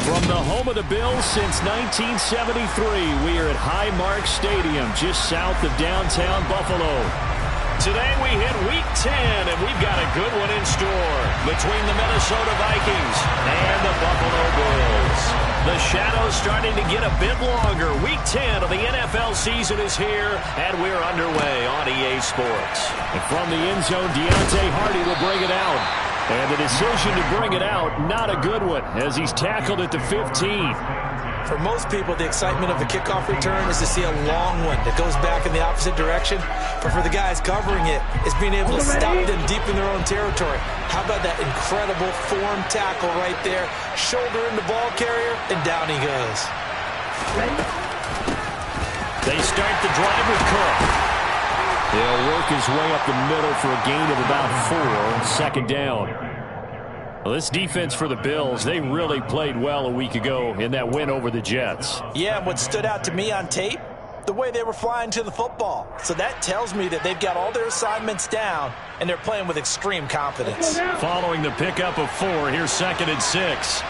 From the home of the Bills since 1973, we are at Highmark Stadium, just south of downtown Buffalo. Today we hit Week 10, and we've got a good one in store between the Minnesota Vikings and the Buffalo Bills. The shadow's starting to get a bit longer. Week 10 of the NFL season is here, and we're underway on EA Sports. And from the end zone, Deontay Hardy will bring it out. And the decision to bring it out, not a good one, as he's tackled at the 15. For most people, the excitement of the kickoff return is to see a long one that goes back in the opposite direction. But for the guys covering it, it's being able to stop them deep in their own territory. How about that incredible form tackle right there? Shoulder in the ball carrier, and down he goes. They start the drive with Cook. He'll work his way up the middle for a gain of about 4, second down. Well, this defense for the Bills, they really played well a week ago in that win over the Jets. Yeah, what stood out to me on tape, the way they were flying to the football. So that tells me that they've got all their assignments down, and they're playing with extreme confidence. Following the pickup of 4, here's 2nd and 6.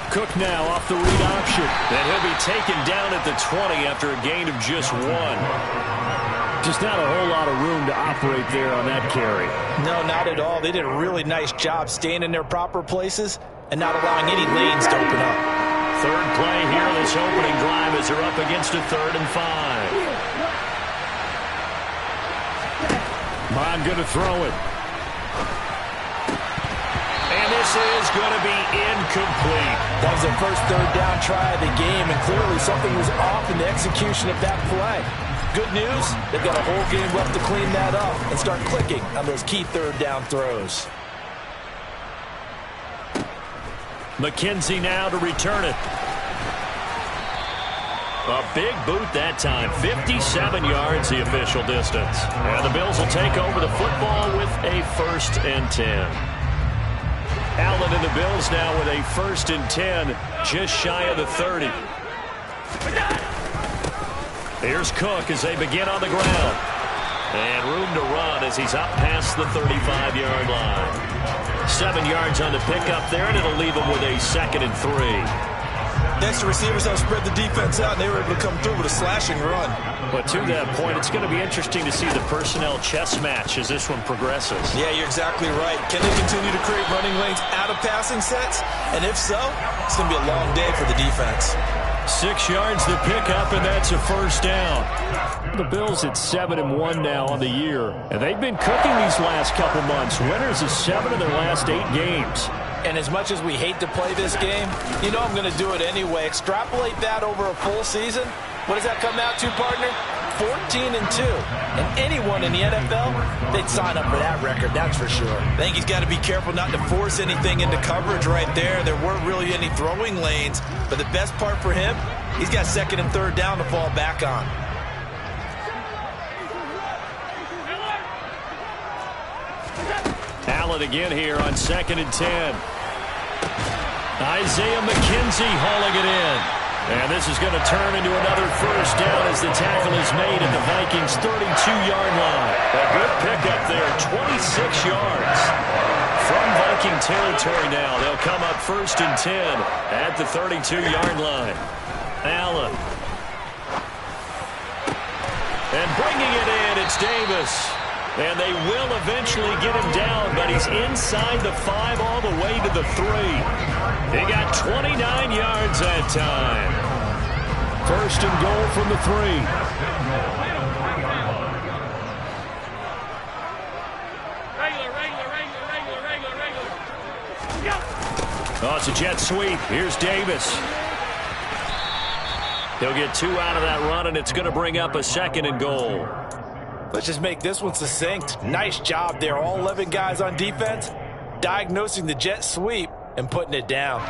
Cook now off the read option. And he'll be taken down at the 20 after a gain of just 1. Just not a whole lot of room to operate there on that carry. No, not at all. They did a really nice job staying in their proper places and not allowing any lanes to open up. Third play here, this opening drive as they're up against a 3rd and 5. Bond going to throw it. And this is going to be incomplete. That was the first 3rd down try of the game, and clearly something was off in the execution of that play. Good news, they've got a whole game left to clean that up and start clicking on those key 3rd down throws. McKenzie now to return it. A big boot that time, 57 yards the official distance. And the Bills will take over the football with a 1st and 10. Allen and the Bills now with a 1st and 10, just shy of the 30. Here's Cook as they begin on the ground. And room to run as he's up past the 35-yard line. 7 yards on the pickup there, and it'll leave him with a 2nd and 3. Next, the receivers have spread the defense out, and they were able to come through with a slashing run. But to that point, it's going to be interesting to see the personnel chess match as this one progresses. Yeah, you're exactly right. Can they continue to create running lanes out of passing sets? And if so, it's going to be a long day for the defense. 6 yards the pickup, and that's a 1st down. The Bills at 7-1 now on the year, and they've been cooking these last couple months. Winners of 7 of their last 8 games. And as much as we hate to play this game, you know I'm going to do it anyway. Extrapolate that over a full season. What does that come out to, partner? 14-2. And anyone in the NFL, they'd sign up for that record, that's for sure. I think he's got to be careful not to force anything into coverage right there. There weren't really any throwing lanes. But the best part for him, he's got 2nd and 3rd down to fall back on. Allen again here on 2nd and 10. Isaiah McKenzie hauling it in. And this is going to turn into another 1st down as the tackle is made at the Vikings' 32-yard line. A good pickup there, 26 yards. From Viking territory now, they'll come up 1st and 10 at the 32-yard line. Allen. And bringing it in, it's Davis. And they will eventually get him down, but he's inside the 5 all the way to the 3. He got 29 yards that time. 1st and goal from the 3. Oh, it's a jet sweep. Here's Davis. He'll get 2 out of that run, and it's going to bring up a 2nd and goal. Let's just make this one succinct. Nice job there. All 11 guys on defense diagnosing the jet sweep and putting it down.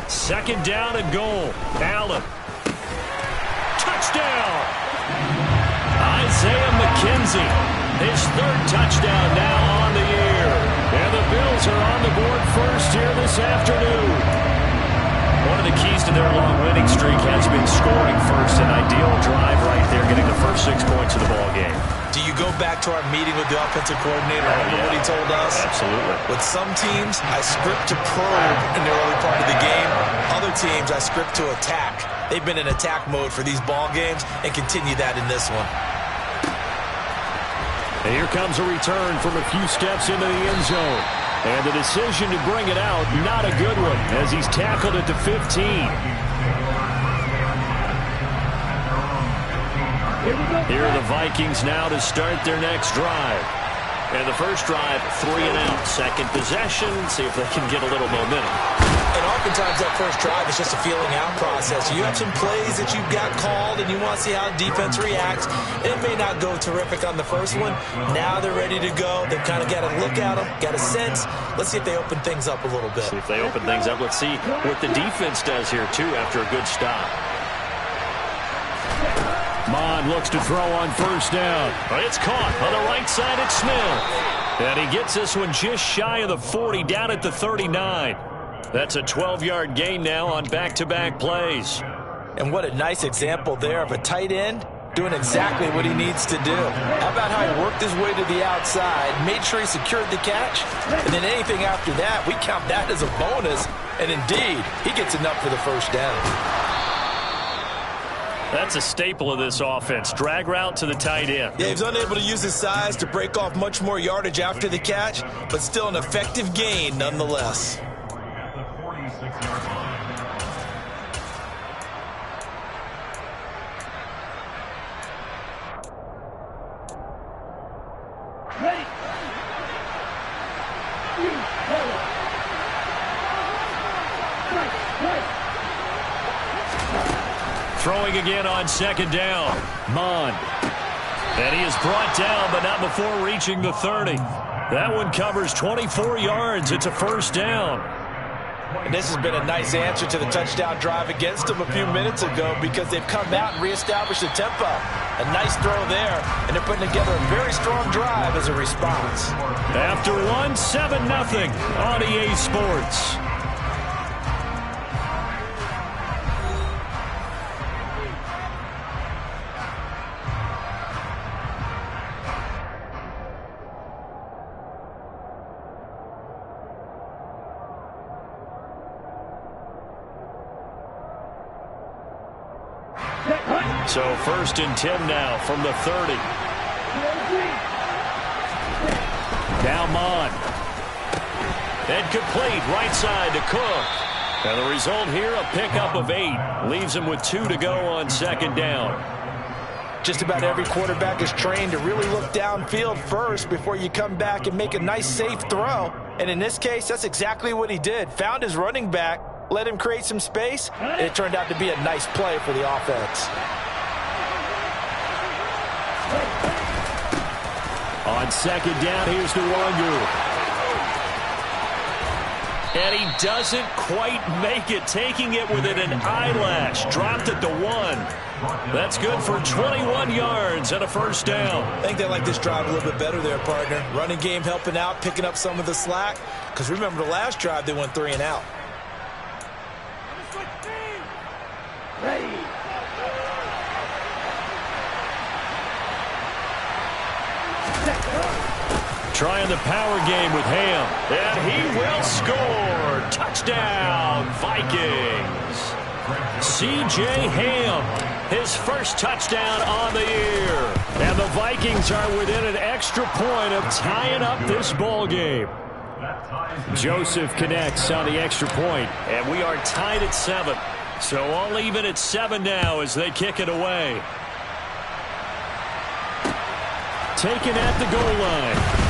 Second down and goal. Allen. Touchdown! Isaiah McKenzie. His 3rd touchdown now on the year. And the Bills are on the board first here this afternoon. One of the keys to their long winning streak has been scoring first. An ideal drive right there, getting the first 6 points of the ball game. Do you go back to our meeting with the offensive coordinator? Remember what he told us? Absolutely. With some teams, I script to probe in the early part of the game. Other teams, I script to attack. They've been in attack mode for these ball games and continue that in this one. And here comes a return from a few steps into the end zone. And the decision to bring it out, not a good one, as he's tackled at the 15. Here are the Vikings now to start their next drive. And the first drive, 3 and out. Second possession, see if they can get a little momentum. And oftentimes that first drive is just a feeling out process. You have some plays that you've got called and you want to see how defense reacts. And it may not go terrific on the first one. Now they're ready to go. They've kind of got to look at them, got a sense. Let's see if they open things up a little bit. See if they open things up. Let's see what the defense does here, too, after a good stop. Mond looks to throw on first down. It's caught on the right side at Smith. And he gets this one just shy of the 40, down at the 39. That's a 12-yard gain now on back-to-back plays. And what a nice example there of a tight end doing exactly what he needs to do. How about how he worked his way to the outside, made sure he secured the catch, and then anything after that, we count that as a bonus. And indeed, he gets enough for the first down. That's a staple of this offense. Drag route to the tight end. Yeah, he's unable to use his size to break off much more yardage after the catch, but still an effective gain nonetheless. Throwing again on second down. Mond. And he is brought down, but not before reaching the 30. That one covers 24 yards. It's a first down. And this has been a nice answer to the touchdown drive against them a few minutes ago because they've come out and reestablished the tempo. A nice throw there, and they're putting together a very strong drive as a response. After one, 7-0 on EA Sports. So first and 10 now from the 30. Now Mond. And complete right side to Cook. And the result here, a pickup of 8. Leaves him with 2 to go on second down. Just about every quarterback is trained to really look downfield first before you come back and make a nice safe throw. And in this case, that's exactly what he did. Found his running back, let him create some space, and it turned out to be a nice play for the offense. On second down, here's the Wonder. And he doesn't quite make it, taking it within an eyelash. Dropped at the 1. That's good for 21 yards and a first down. I think they like this drive a little bit better there, partner. Running game helping out, picking up some of the slack. Because remember the last drive, they went 3 and out. Ready. Trying the power game with Ham. And he will score. Touchdown, Vikings. C.J. Ham, his first touchdown on the year. And the Vikings are within an extra point of tying up this ball game. Joseph connects on the extra point, and we are tied at 7. So all even at 7 now as they kick it away. Taken at the goal line.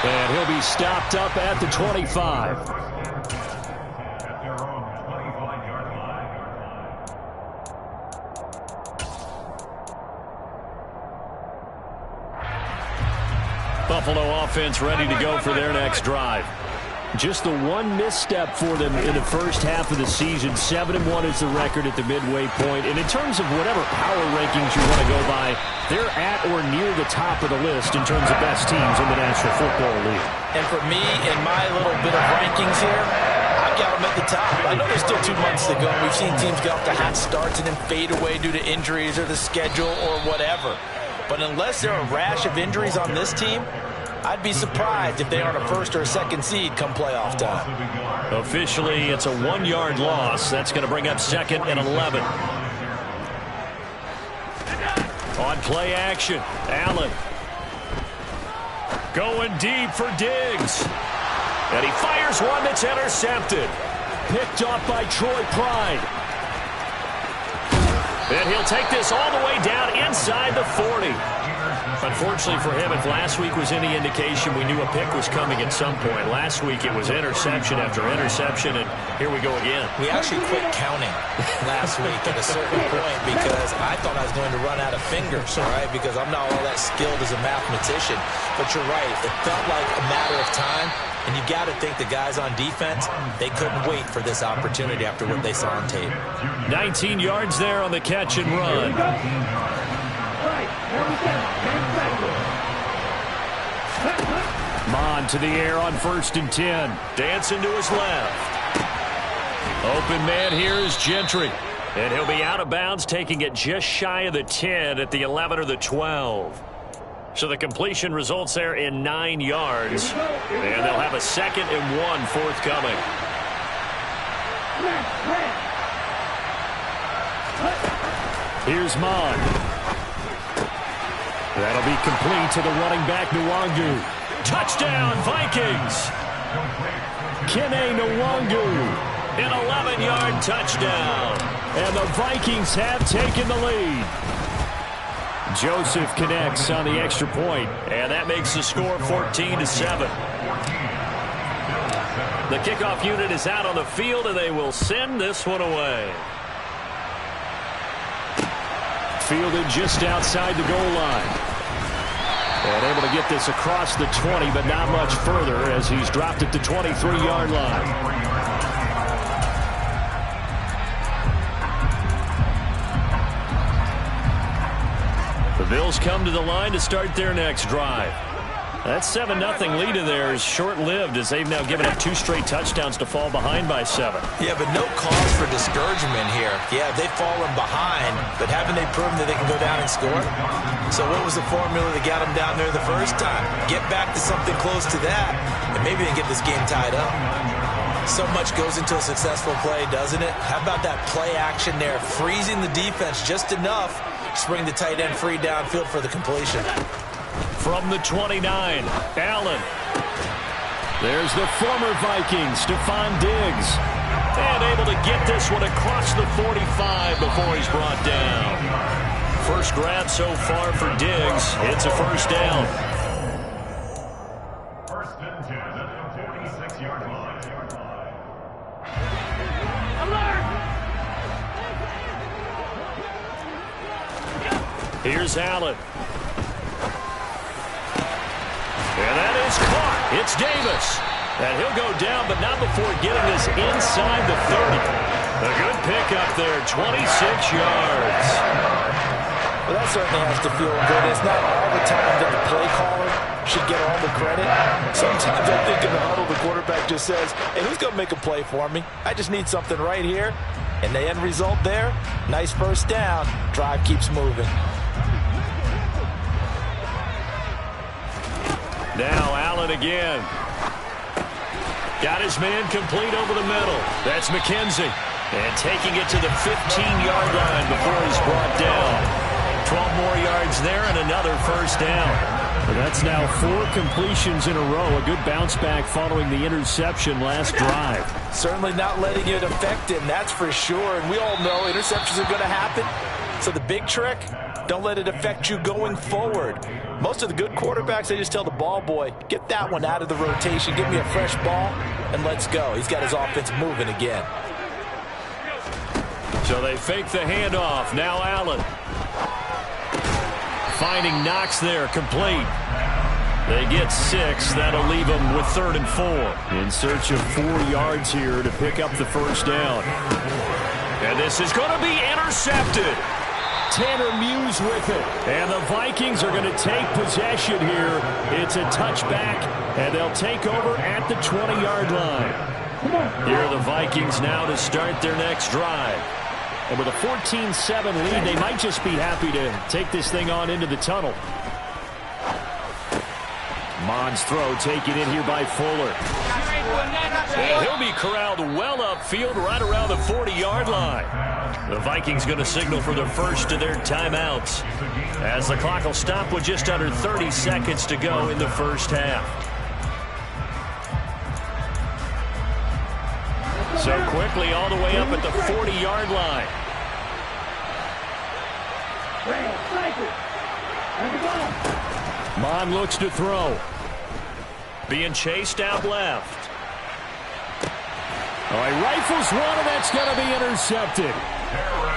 And he'll be stopped up at the 25. Buffalo offense ready to go for their next drive. Just the one misstep for them in the first half of the season. 7-1 is the record at the midway point. And in terms of whatever power rankings you want to go by, they're at or near the top of the list in terms of best teams in the National Football League. And for me, in my little bit of rankings here, I'm out them at the top. I know there's still 2 months to go, and we've seen teams get off to hot starts and then fade away due to injuries or the schedule or whatever. But unless there are a rash of injuries on this team, I'd be surprised if they aren't a first or a second seed come playoff time. Officially, it's a 1-yard loss. That's going to bring up 2nd and 11. On play action, Allen. Going deep for Diggs. And he fires one that's intercepted. Picked off by Troy Pride. And he'll take this all the way down inside the 40. Unfortunately for him, if last week was any indication, we knew a pick was coming at some point. Last week it was interception after interception, and here we go again. We actually quit counting last week at a certain point because I thought I was going to run out of fingers, all right, because I'm not all that skilled as a mathematician. But you're right. It felt like a matter of time, and you got to think the guys on defense, they couldn't wait for this opportunity after what they saw on tape. 19 yards there on the catch and run. Mon to the air on 1st and 10. Dancing to his left. Open man here is Gentry. And he'll be out of bounds, taking it just shy of the 10 at the 11 or the 12. So the completion results there in 9 yards. And they'll have a 2nd and 1 forthcoming. Here's Mon. That'll be complete to the running back, Nwangu. Touchdown, Vikings! Kene Nwangu, an 11-yard touchdown. And the Vikings have taken the lead. Joseph connects on the extra point, and that makes the score 14-7. The kickoff unit is out on the field, and they will send this one away. Fielded just outside the goal line. And able to get this across the 20, but not much further as he's dropped it to 23-yard line. The Bills come to the line to start their next drive. That 7-0 lead of theirs short-lived as they've now given up 2 straight touchdowns to fall behind by 7. Yeah, but no cause for discouragement here. Yeah, they've fallen behind, but haven't they proven that they can go down and score? So what was the formula that got them down there the first time? Get back to something close to that, and maybe they get this game tied up. So much goes into a successful play, doesn't it? How about that play action there, freezing the defense just enough to bring the tight end free downfield for the completion. From the 29, Allen. There's the former Viking, Stephon Diggs. And able to get this one across the 45 before he's brought down. First grab so far for Diggs. It's a first down. First and 10 at the 46-yard line. Here's Allen. And that is caught. It's Davis. And he'll go down, but not before getting this inside the 30. A good pickup there, 26 yards. Well, that certainly has to feel good. It's not all the time that the play caller should get all the credit. Sometimes I think in the huddle, the quarterback just says, hey, who's going to make a play for me? I just need something right here. And the end result there, nice first down. Drive keeps moving. Now Allen again. Got his man complete over the middle. That's McKenzie. And taking it to the 15-yard line before he's brought down. 12 more yards there and another first down. And that's now 4 completions in a row. A good bounce back following the interception last drive. Certainly not letting it affect him, that's for sure. And we all know interceptions are going to happen. So the big trick, don't let it affect you going forward. Most of the good quarterbacks, they just tell the ball boy, get that one out of the rotation, give me a fresh ball, and let's go. He's got his offense moving again. So they fake the handoff. Now Allen. Finding Knox there, complete. They get 6. That'll leave them with 3rd and 4. In search of 4 yards here to pick up the first down. And this is going to be intercepted. Tanner Muse with it. And the Vikings are going to take possession here. It's a touchback, and they'll take over at the 20-yard line. Here are the Vikings now to start their next drive. And with a 14-7 lead, they might just be happy to take this thing on into the tunnel. Mond's throw taken in here by Fuller. And he'll be corralled well upfield right around the 40-yard line. The Vikings going to signal for the first of their timeouts, as the clock will stop with just under 30 seconds to go in the first half. So quickly all the way up at the 40-yard line. Mond looks to throw. Being chased out left. All right, rifles one, and that's going to be intercepted.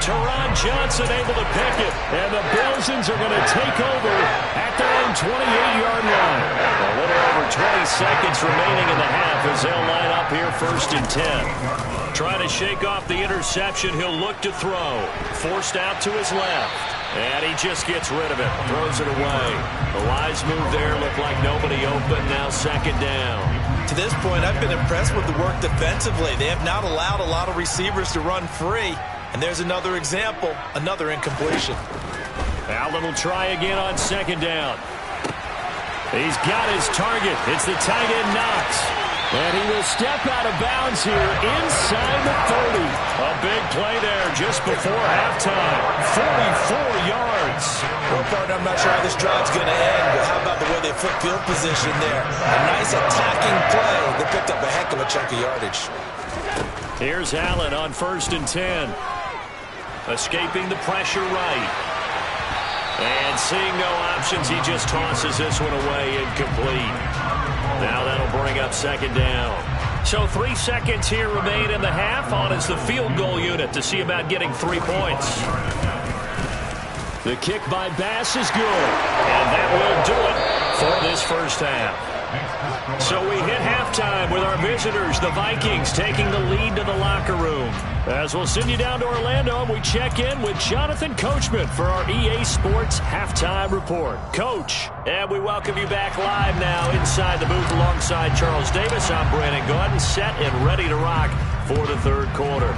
Teron Johnson able to pick it, and the Bilsons are going to take over at their own 28-yard line. A little over 20 seconds remaining in the half as they'll line up here first and 10. Trying to shake off the interception, he'll look to throw. Forced out to his left, and he just gets rid of it, throws it away. The Lions move there, look like nobody open, now second down. To this point, I've been impressed with the work defensively. They have not allowed a lot of receivers to run free. And there's another example, another incompletion. Allen will try again on second down. He's got his target. It's the tight end Knox. And he will step out of bounds here inside the 30. A big play there just before halftime. 44 yards. Well, partner, I'm not sure how this drive's going to end, but how about the way they flip field position there? A nice attacking play. They picked up a heck of a chunk of yardage. Here's Allen on first and 10. Escaping the pressure right. And seeing no options, he just tosses this one away, incomplete. Now that'll bring up second down. So 3 seconds here remain in the half. On is the field goal unit to see about getting 3 points. The kick by Bass is good. And that will do it for this first half. So we hit halftime with our visitors, the Vikings, taking the lead to the locker room. As we'll send you down to Orlando, we check in with Jonathan Coachman for our EA Sports Halftime Report. Coach, and we welcome you back live now inside the booth alongside Charles Davis. I'm Brandon Gordon, set and ready to rock for the third quarter.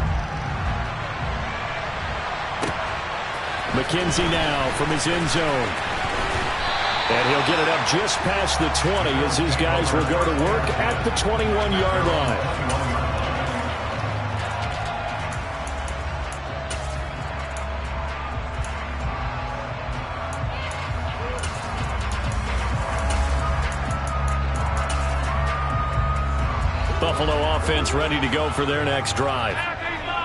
McKenzie now from his end zone. And he'll get it up just past the 20 as his guys will go to work at the 21-yard line. Buffalo offense ready to go for their next drive.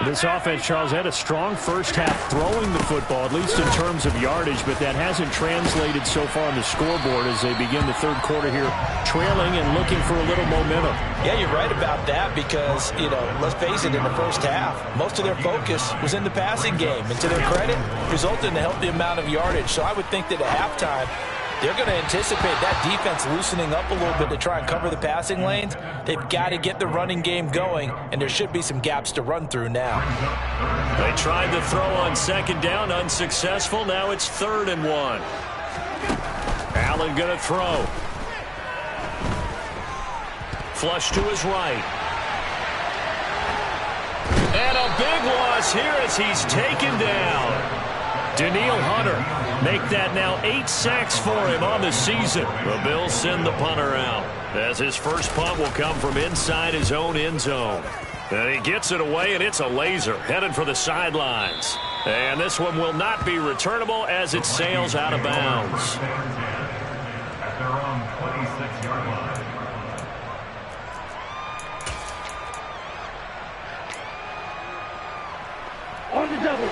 This offense, Charles, had a strong first half throwing the football, at least in terms of yardage, but that hasn't translated so far on the scoreboard as they begin the third quarter here, trailing and looking for a little momentum. Yeah, you're right about that because, let's face it, in the first half, most of their focus was in the passing game. And to their credit, resulted in a healthy amount of yardage. So I would think that at halftime, they're going to anticipate that defense loosening up a little bit to try and cover the passing lanes. They've got to get the running game going, and there should be some gaps to run through now. They tried to throw on second down, unsuccessful. Now it's 3rd and 1. Allen going to throw. Flush to his right. And a big loss here as he's taken down. Daniil Hunter make that now 8 sacks for him on the season. The Bills send the punter out as his first punt will come from inside his own end zone. And he gets it away, and it's a laser headed for the sidelines. And this one will not be returnable as it sails out of bounds. At their own 26-yard line.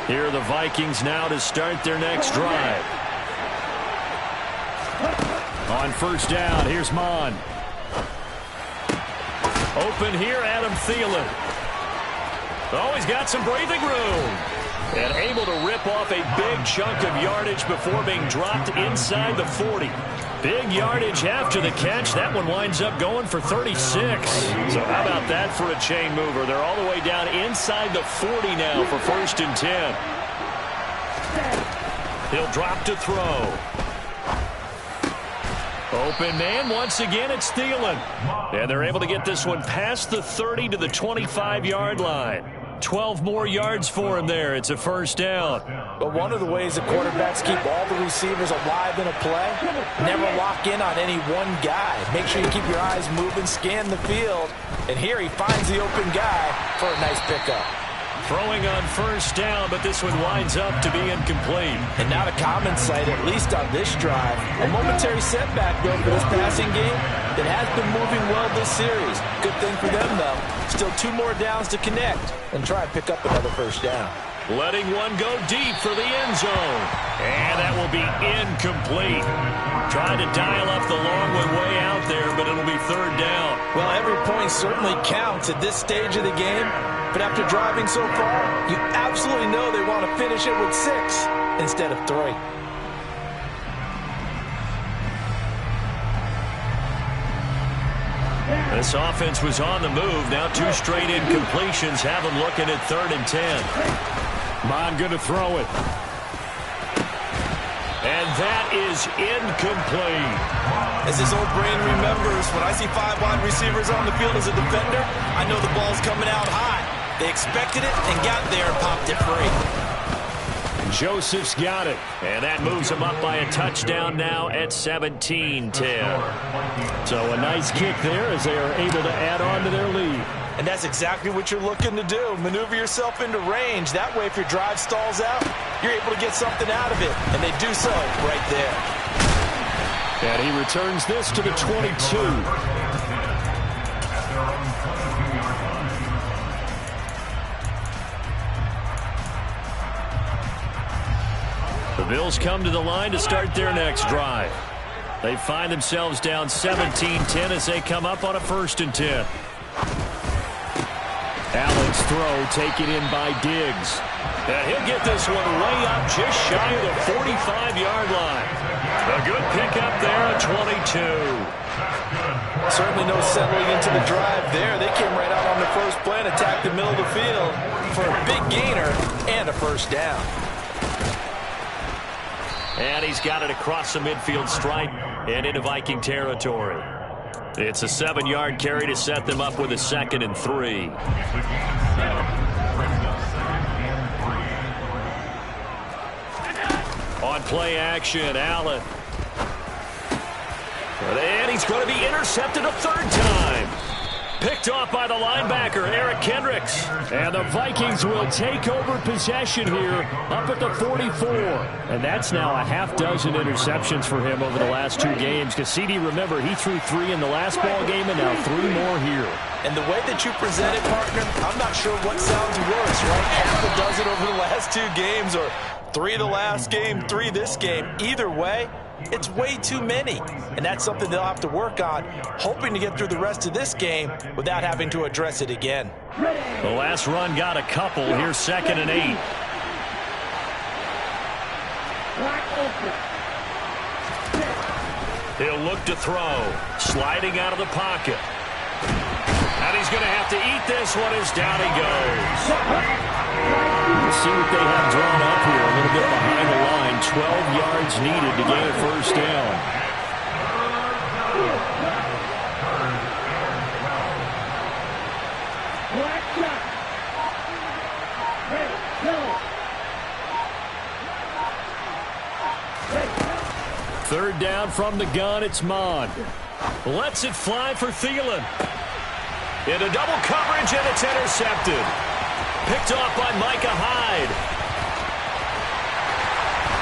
Here are the Vikings now to start their next drive. On first down, here's Mond. Open here, Adam Thielen. Oh, he's got some breathing room. And able to rip off a big chunk of yardage before being dropped inside the 40. Big yardage after the catch. That one winds up going for 36. So how about that for a chain mover? They're all the way down inside the 40 now for 1st and 10. He'll drop to throw. Open man, once again, it's Thielen. And they're able to get this one past the 30 to the 25-yard line. 12 more yards for him there. It's a first down. But one of the ways the quarterbacks keep all the receivers alive in a play, never lock in on any one guy. Make sure you keep your eyes moving, scan the field. And here he finds the open guy for a nice pickup. Throwing on first down, but this one winds up to be incomplete. And not a common sight, at least on this drive. A momentary setback, though, for this passing game that has been moving well this series. Good thing for them, though. Still 2 more downs to connect and try and pick up another first down. Letting one go deep for the end zone. And that will be incomplete. Trying to dial up the long one way out there, but it'll be third down. Well, every point certainly counts at this stage of the game. But after driving so far, you absolutely know they want to finish it with 6 instead of 3. This offense was on the move. Now 2 straight incompletions have them looking at 3rd and 10. Mon going to throw it. And that is incomplete. As his old brain remembers, when I see 5 wide receivers on the field as a defender, I know the ball's coming out high. They expected it and got there and popped it free. Joseph's got it. And that moves him up by a touchdown now at 17-10. So a nice kick there as they are able to add on to their lead. And that's exactly what you're looking to do. Maneuver yourself into range. That way, if your drive stalls out, you're able to get something out of it. And they do so right there. And he returns this to the 22. The Bills come to the line to start their next drive. They find themselves down 17-10 as they come up on a 1st and 10. Allen's throw taken in by Diggs. And he'll get this one way up just shy of the 45-yard line. A good pickup there at 22. Certainly no settling into the drive there. They came right out on the first play and attacked the middle of the field for a big gainer and a first down. And he's got it across the midfield stripe and into Viking territory. It's a 7-yard carry to set them up with a 2nd and 3. On play action, Allen. And he's going to be intercepted a 3rd time. Picked off by the linebacker, Eric Kendricks. And the Vikings will take over possession here up at the 44. And that's now a half dozen interceptions for him over the last 2 games. Because CD, remember, he threw 3 in the last ball game and now 3 more here. And the way that you present it, partner, I'm not sure what sounds worse, right? Half a dozen over the last 2 games or 3 the last game, 3 this game. Either way, it's way too many. And that's something they'll have to work on, hoping to get through the rest of this game without having to address it again. The last run got a couple. Here's 2nd and 8. He'll look to throw. Sliding out of the pocket. And he's going to have to eat this one as down he goes. Let's see what they have drawn up here. A little bit behind the line. 12 yards needed to gain a first down. Third down from the gun, it's Mond. Lets it fly for Thielen. Into double coverage, and it's intercepted. Picked off by Micah Hyde.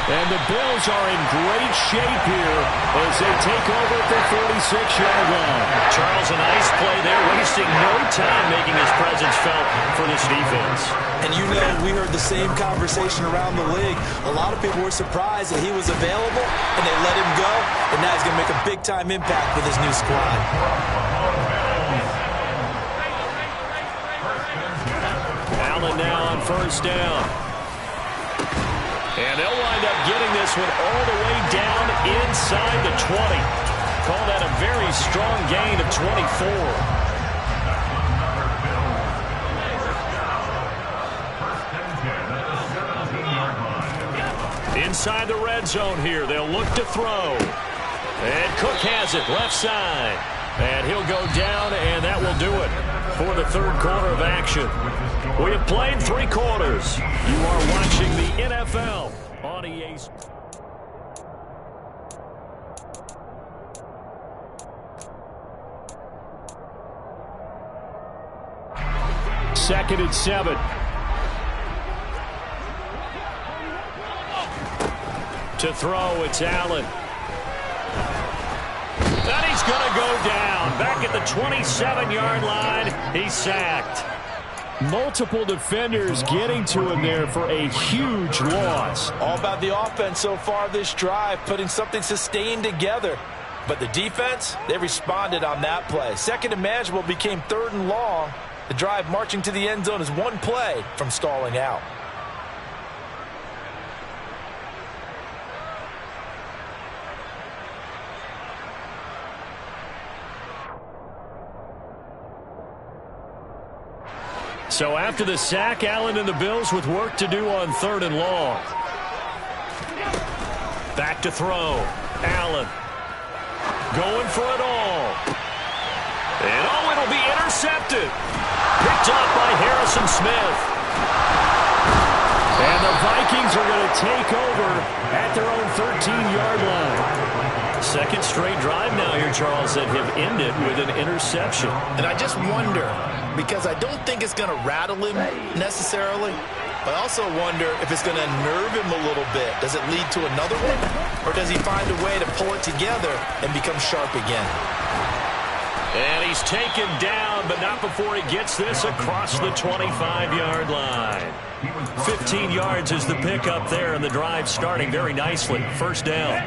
And the Bills are in great shape here as they take over at the 46-yard line. Charles, a nice play there, wasting no time making his presence felt for this defense. And you know, we heard the same conversation around the league. A lot of people were surprised that he was available, and they let him go, and now he's going to make a big-time impact with his new squad. Allen now on first down. And they'll wind up getting this one all the way down inside the 20. Call that a very strong gain of 24. Inside the red zone here. They'll look to throw. And Cook has it, left side. And he'll go down, and that will do it for the third quarter of action. We have played 3 quarters. You are watching the NFL on EA Sports. Second and 7. To throw, it's Allen. And he's going to go down. Back at the 27-yard line, he's sacked. Multiple defenders getting to him there for a huge loss. All about the offense so far this drive, putting something sustained together. But the defense, they responded on that play. Second and manageable became 3rd and long. The drive marching to the end zone is 1 play from stalling out. So after the sack, Allen and the Bills with work to do on 3rd and long. Back to throw. Allen going for it all. And it'll be intercepted. Picked up by Harrison Smith. And the Vikings are going to take over at their own 13-yard line. Second straight drive now here, Charles, that have ended with an interception. And I just wonder, because I don't think it's going to rattle him necessarily, but I also wonder if it's going to nerve him a little bit. Does it lead to another one? Or does he find a way to pull it together and become sharp again? And he's taken down, but not before he gets this across the 25-yard line. 15 yards is the pickup there, and the drive starting very nicely. First down.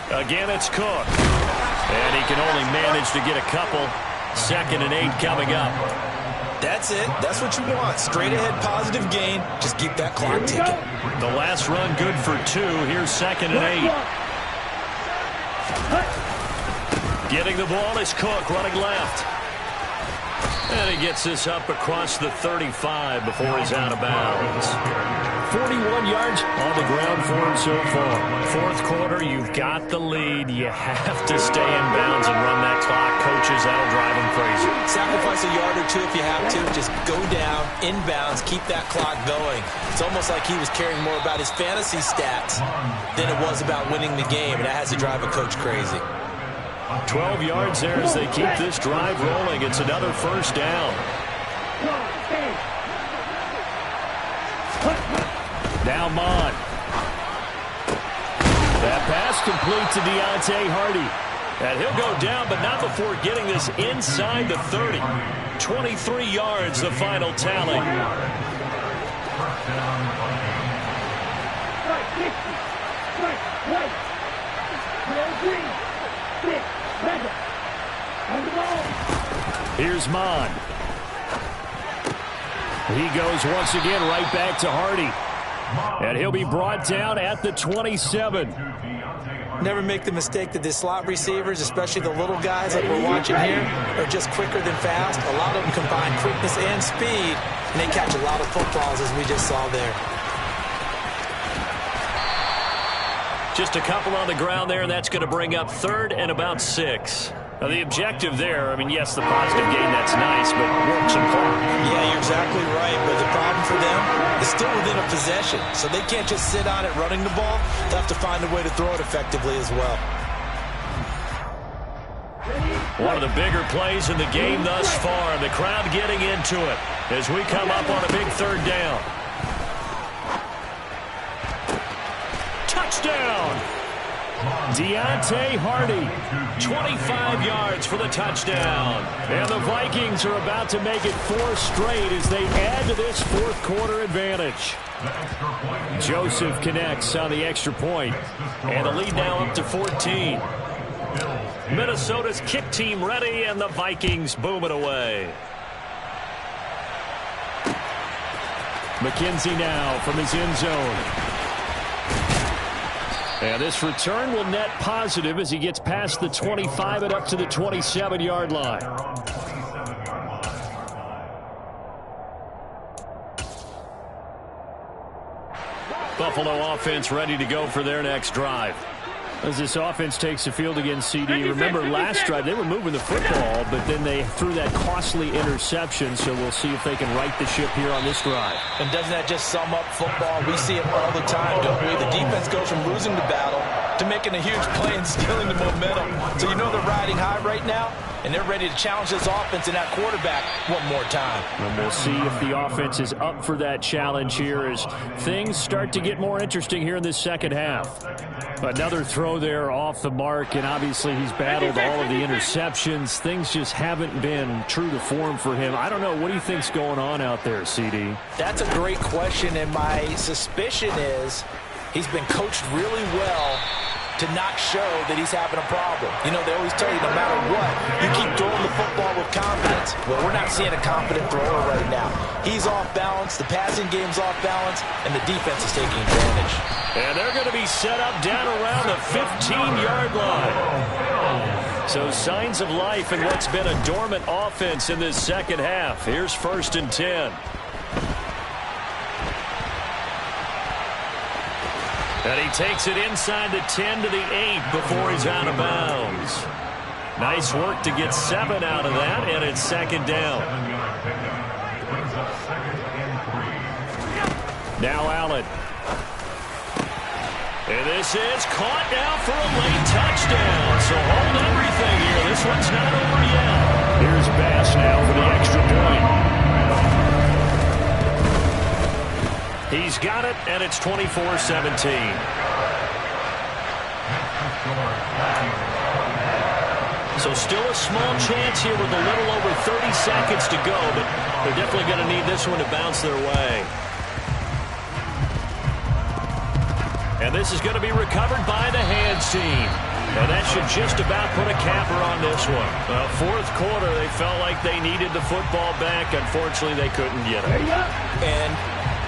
Again, it's Cook. And he can only manage to get a couple. 2nd and 8 coming up. That's it. That's what you want. Straight ahead positive gain. Just keep that clock ticking. The last run good for 2. Here's 2nd and 8. Getting the ball is Cook running left. And he gets this up across the 35 before he's out of bounds. 41 yards on the ground for him so far. Fourth quarter, you've got the lead. You have to stay in bounds and run that clock. Coaches, that'll drive them crazy. Sacrifice a yard or 2 if you have to. Just go down, inbounds, keep that clock going. It's almost like he was caring more about his fantasy stats than it was about winning the game, and that has to drive a coach crazy. 12 yards there as they keep this drive rolling. It's another first down. Now Mon. That pass complete to Deontay Hardy. And he'll go down, but not before getting this inside the 30. 23 yards, the final tally. Here's Mon. He goes once again right back to Hardy. And he'll be brought down at the 27. Never make the mistake that the slot receivers, especially the little guys like we're watching here, are just quicker than fast. A lot of them combine quickness and speed, and they catch a lot of footballs, as we just saw there. Just a couple on the ground there, and that's going to bring up 3rd and about 6. Now, the objective there, I mean, yes, the positive gain, that's nice, but work some clock. Yeah, you're exactly right, but the problem for them is still within a possession, so they can't just sit on it running the ball. They'll have to find a way to throw it effectively as well. One of the bigger plays in the game thus far, and the crowd getting into it as we come up on a big 3rd down. Touchdown! Deontay Hardy, 25 yards for the touchdown. And the Vikings are about to make it 4 straight as they add to this fourth quarter advantage. Joseph connects on the extra point. And the lead now up to 14. Minnesota's kick team ready, and the Vikings boom it away. McKenzie now from his end zone. And this return will net positive as he gets past the 25 and up to the 27-yard line. Buffalo offense ready to go for their next drive. As this offense takes the field against CD. Remember last drive they were moving the football, but then they threw that costly interception, so we'll see if they can right the ship here on this drive. And doesn't that just sum up football? We see it all the time, don't we? The defense goes from losing the battle to making a huge play and stealing the momentum. So you know they're riding high right now, and they're ready to challenge this offense and that quarterback one more time. And we'll see if the offense is up for that challenge here as things start to get more interesting here in this second half. Another throw there off the mark, and obviously he's battled all of the interceptions. Things just haven't been true to form for him. I don't know. What do you think's going on out there, CD? That's a great question, and my suspicion is he's been coached really well to not show that he's having a problem. You know, they always tell you no matter what, you keep throwing the football with confidence. Well, we're not seeing a confident thrower right now. He's off balance, the passing game's off balance, and the defense is taking advantage. And they're going to be set up down around the 15-yard line. So signs of life in what's been a dormant offense in this second half. Here's 1st and 10. And he takes it inside the 10 to the 8 before he's out of bounds. Nice work to get 7 out of that, and it's 2nd down. Now Allen. And this is caught now for a late touchdown. So hold everything here. This one's not over yet. Here's Bass now for the extra point. He's got it, and it's 24-17. So still a small chance here with a little over 30 seconds to go, but they're definitely going to need this one to bounce their way. And this is going to be recovered by the hands team. And that should just about put a capper on this one. Fourth quarter, they felt like they needed the football back. Unfortunately, they couldn't get it. And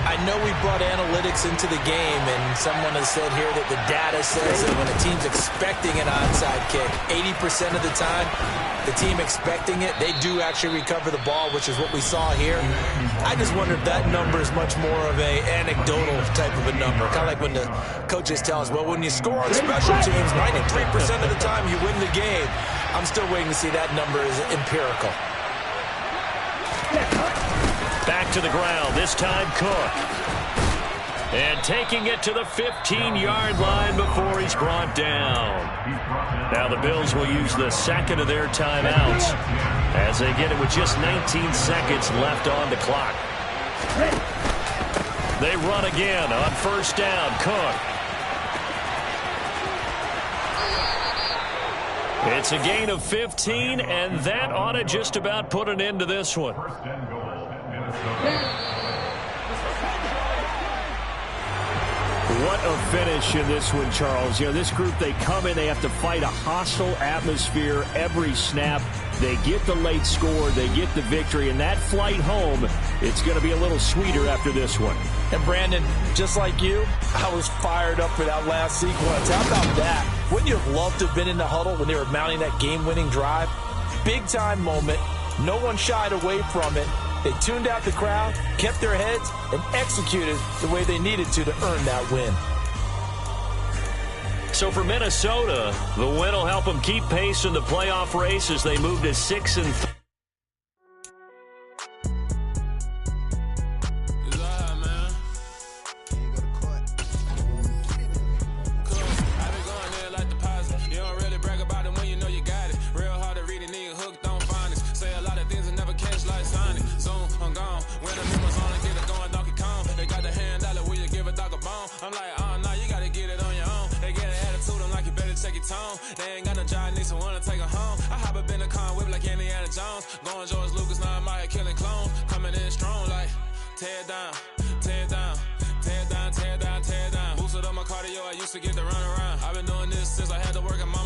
I know we brought analytics into the game, and someone has said here that the data says that when a team's expecting an onside kick, 80% of the time, the team expecting it, they do actually recover the ball, which is what we saw here. I just wonder if that number is much more of a anecdotal type of a number. Kind of like when the coaches tell us, well, when you score on special teams, 93% of the time you win the game. I'm still waiting to see that number is empirical. Back to the ground, this time Cook. And taking it to the 15-yard line before he's brought down. Now the Bills will use the second of their timeouts as they get it with just 19 seconds left on the clock. They run again on 1st down. Cook. It's a gain of 15, and that ought to just about put an end to this one. What a finish in this one, Charles. You know, this group, they come in, they have to fight a hostile atmosphere every snap. They get the late score, they get the victory, and that flight home, it's going to be a little sweeter after this one. And Brandon, just like you, I was fired up for that last sequence. How about that? Wouldn't you have loved to have been in the huddle when they were mounting that game-winning drive? Big-time moment. No one shied away from it. They tuned out the crowd, kept their heads, and executed the way they needed to earn that win. So for Minnesota, the win will help them keep pace in the playoff race as they move to 6-3. They ain't got no job, need someone to take her home. I hop up in the car, whip like Indiana Jones. Going George Lucas, now I'm out here killing clones. Coming in strong like, tear down, tear down, tear down, tear down, tear down. Boosted up my cardio, I used to get to run around. I've been doing this since I had to work in my